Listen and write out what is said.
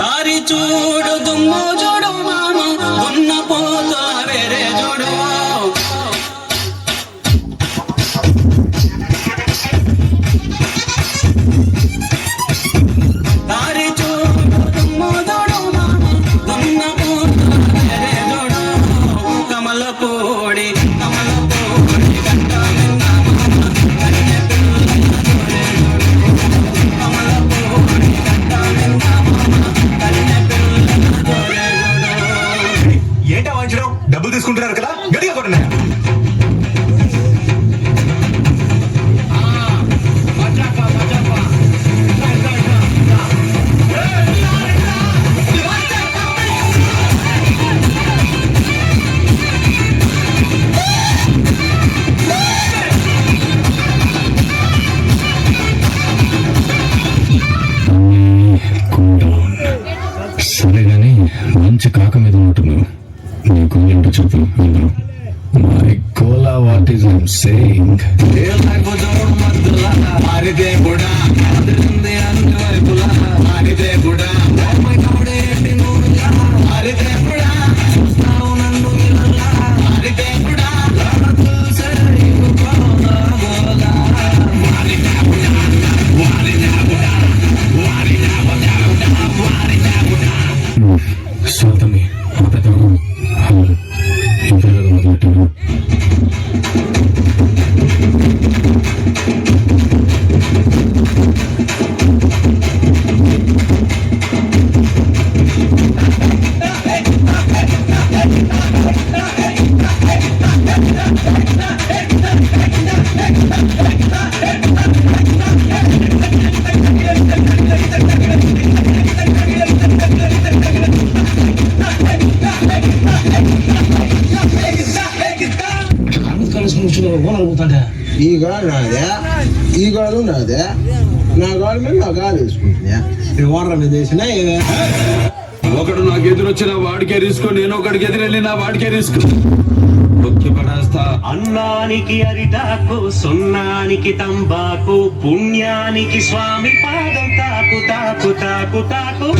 దారి చూడు దుమ్ము చూడు మామ ఉన్న పోత వేరే చూడు దారి చూడు దుమ్ము చూడు మామ ఉన్న పోత వేరే చూడు కమలపూడి గంట విన్న మామ కన్నె పిల్ల కమలపూడి గంట విన్న ఏంటా వాంచడం? డబ్బులు తీసుకుంటున్నారు కదా, గట్టిగా కొట్టండి. సరే గానీ మంచి కాక మీద ఉంటున్నావు. నీకు ఏంటో చెప్పు. అందరూ మై కోలా వాట్ ఈస్ ఐమ్ సేయింగ్. మారిదే కూడా అదిరింది అన్ని వైపులా మారిదే కూడా మారిదే కూడా చూస్తావు నన్ను ఇలా మారిదే కూడా స్వాతమి ఆ పెద్దవాడు ఇంట్లో కదా మొదలెట్టారు. ఈ గాడు నాదే, ఈ గాడు నాదే, నా గాడు మీద నా గాడు వేసుకుంటున్నా. ఓనర్ మీద వేసినా ఒకడు నాకు ఎదురొచ్చిన వాడికే రిస్క్, నేను ఒకడికి ఎదురెళ్ళిన వాడికే రిస్క్. పడేస్తా. అన్నానికి అరిటాకు, సున్నానికి తంబాకు, పుణ్యానికి స్వామి పాదం తాకు తాకు తాకు తాకు.